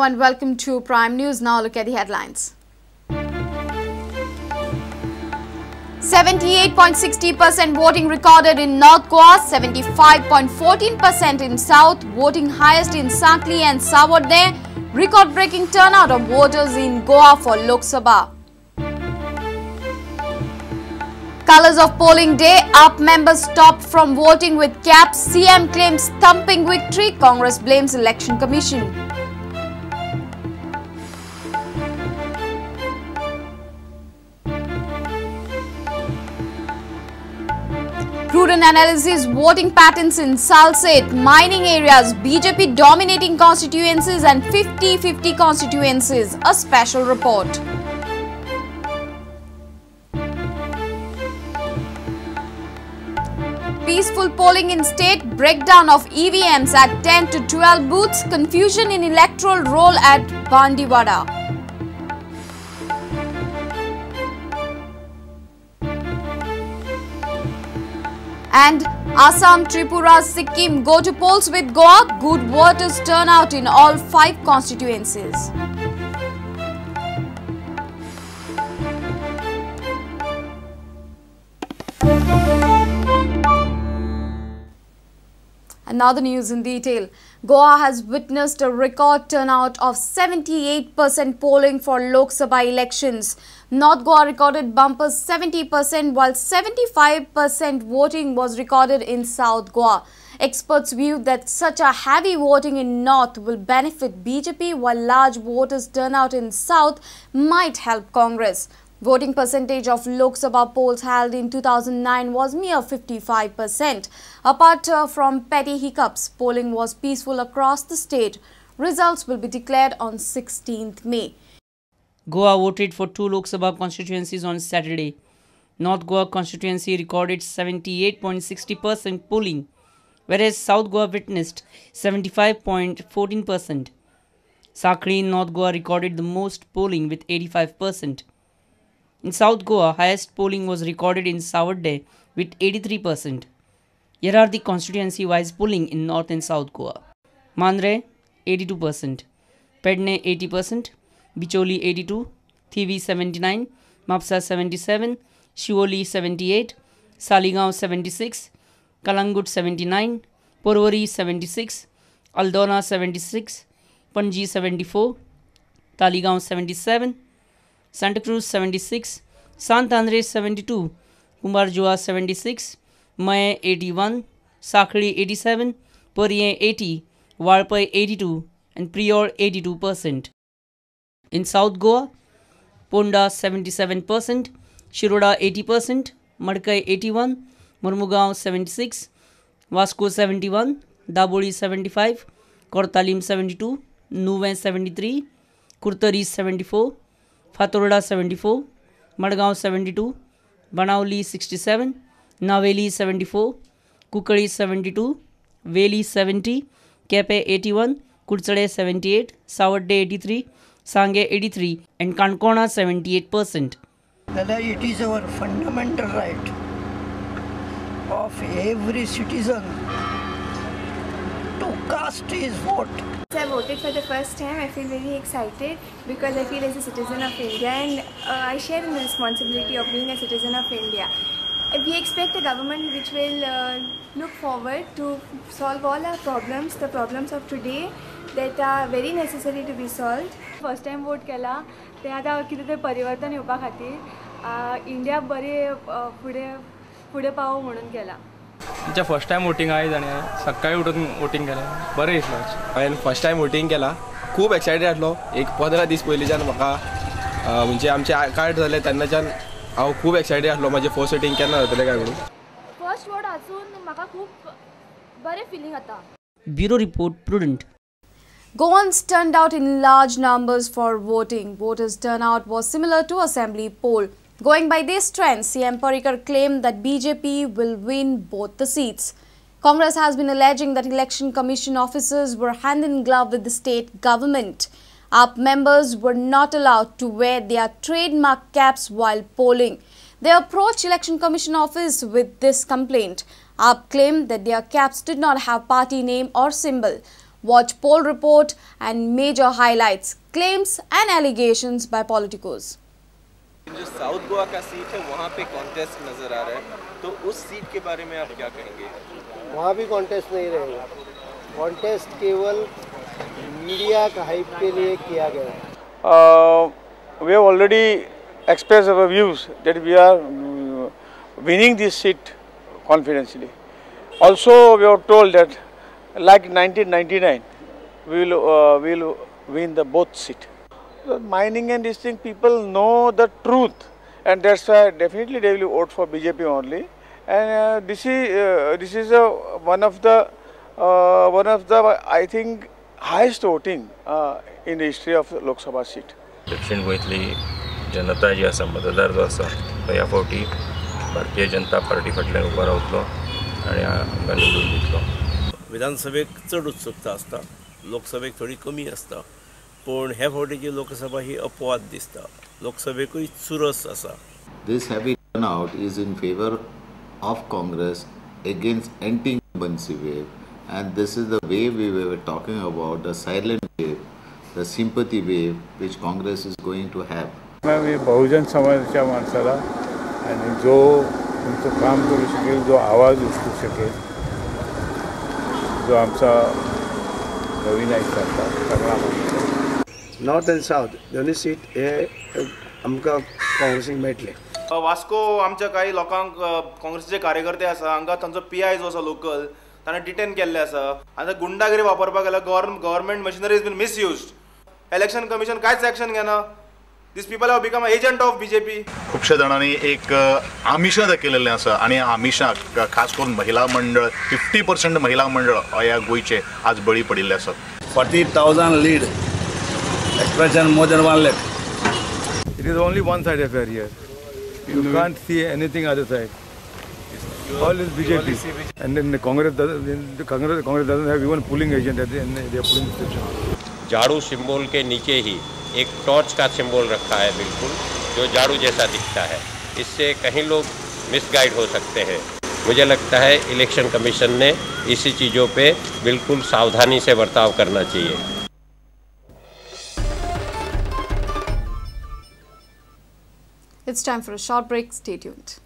and welcome to Prime News. Now look at the headlines. 78.60% voting recorded in North Goa, 75.14% in South, voting highest in Sakli and Savarde, record-breaking turnout of voters in Goa for Lok Sabha. Colors of polling day, AAP members stopped from voting with caps, CM claims thumping victory, Congress blames Election Commission. Prudent analysis, voting patterns in Salsette, mining areas, BJP dominating constituencies and 50-50 constituencies, a special report. Peaceful polling in state, breakdown of EVMs at 10 to 12 booths, confusion in electoral roll at Bandiwada. And Assam, Tripura, Sikkim go to polls with Goa, good voters turnout in all 5 constituencies. And now the news in detail. Goa has witnessed a record turnout of 78% polling for Lok Sabha elections. North Goa recorded bumpers 70% while 75% voting was recorded in South Goa. Experts view that such a heavy voting in North will benefit BJP while large voters turnout in South might help Congress. Voting percentage of Lok Sabha polls held in 2009 was mere 55%. Apart from petty hiccups, polling was peaceful across the state. Results will be declared on 16th May. Goa voted for 2 Lok Sabha constituencies on Saturday. North Goa constituency recorded 78.60% polling, whereas South Goa witnessed 75.14%. Sakli in North Goa recorded the most polling with 85%. In South Goa, highest polling was recorded in Savarde with 83%. Here are the constituency-wise polling in North and South Goa. Mandre 82%, Pedne 80%, Bicholi 82, Thivi 79, Mapsa 77, Shivoli 78, Saligaon 76, Kalangut 79, Porvori 76, Aldona 76, Panji 74, Taligaon 77, Santa Cruz 76, Sant Andres 72, Kumbarjoa 76, Maye 81, Sakli 87, Puriye 80, Walpai 82 and Prior 82%. In South Goa, Ponda 77%, Shiroda 80%, Madkai 81, Murmugaon 76, Vasco 71, Daboli 75, Kortalim 72, Nuven 73, Kurtari 74, Fatorda 74, Madgaon 72, Banauli 67, Naveli 74, Kukadi 72, Veli 70, Kepe 81, Kutsade 78, Savarde 83, Sange 83 and Kankona 78%. It is our fundamental right of every citizen to cast his vote. I voted for the first time. I feel very excited because I feel as a citizen of India and I share in the responsibility of being a citizen of India. We expect a government which will look forward to solve all our problems, the problems of today that are very necessary to be solved. First time vote केला ते आता किती ते परिवर्तन येवपा खातीर India बरे फुडें पावो म्हणून केला. तुमच्या फर्स्ट टाइम वोटिंग आयज आनी सकाळी उठून वोटिंग केलें बरें दिसलें. हांवें फर्स्ट टाइम वोटिंग केलां, खूब एक्सायटेड आसलो. एक 15 दीस पयलींच्यान म्हाका म्हणजे आमचे कार्ड जाले तेन्नाच्यान हांव खूब एक्सायटेड आसलो म्हाजें फर्स्ट वोटिंग केन्ना जातलें काय म्हणून. फर्स्ट वोट आसून म्हाका खूब बरें फिलिंग जाता. Bureau Report Prudent. Goans turned out in large numbers for voting. Voters' turnout was similar to assembly poll. Going by this trend, CM Parrikar claimed that BJP will win both the seats. Congress has been alleging that Election Commission officers were hand in glove with the state government. AAP members were not allowed to wear their trademark caps while polling. They approached Election Commission office with this complaint. AAP claimed that their caps did not have party name or symbol. Watch poll report and major highlights, claims and allegations by politicos. जो south Goa का seat है वहाँ पे contest नजर आ रहा है, तो उस सीट के बारे में आप क्या कहेंगे? वहाँ भी कॉन्टेस्ट नहीं रहेगा। कॉन्टेस्ट केवल मीडिया का हाइप के लिए किया गया है। We have already expressed our views that we are winning this seat confidently. Also, we are told that like 1999, we will win the both seat. The mining and these things, people know the truth, and that's why definitely they will vote for BJP only. And this is one of the I think highest voting in the history of the Lok Sabha seat. दक्षिण गोंयतली जनता जी आसा, मतदार जो आसा तो ह्या फावटी Bharatiya Janata party फाटल्यान उबो रावतलो आनी आमकां निवडून दितलो. विधानसभेक चड उत्सुकता आसता, लोकसभेक थोडी कमी आसता, पण ह्या फावटीची लोकसभा ही अपवाद दिसता. लोकसभेकूय चुरस आसा. This heavy turnout is in favor of Congress against anti-incumbency wave, and this is the wave we were talking about, the silent wave, the sympathy wave which Congress is going to have. मी बहुजन समाजाच्या माणसाला आणि जो तुमचं काम करू शकेल, जो आवाज उचलू शकेल, जो आमचा नवीन आयुष्याचा सगळा नॉर्थ एंड साउथ दोन्ही सीट हे आमकां काँग्रेसीक मेळटले. वास्को आमच्या काही लोकांक काँग्रेसीचे कार्यकर्ते आसा, हांकां तांचो PI जो आसा लोकल ताणें डिटेन केल्ले आसा. आनी गुंडागिरी वापरपाक गेल्यार government machinery is been misused. Election commission कांयच एक्शन घेना. These people have become an agent of BJP. खूपशा जाणांनी एक आमिषां दाखयलेलें आसा आनी आमिषांक खास करून महिला मंडळ 50% महिला मंडळ ह्या गोंयचे आज बळी पडिल्ले आसात. 40,000 lead, expression more than 1 lakh. It is only one side affair here. You can't see anything other side. All is BJP. And then the Congress doesn't have even polling agent at the end. They are polling station. झाड़ू symbol के नीचे ही एक torch का symbol रखा है, बिल्कुल जो झाड़ू जैसा दिखता है. इससे कहीं लोग मिसगाइड हो सकते हैं. मुझे लगता है इलेक्शन कमीशन ने इसी चीज़ों पे बिल्कुल सावधानी से बर्ताव करना चाहिए. It's time for a short break. Stay tuned.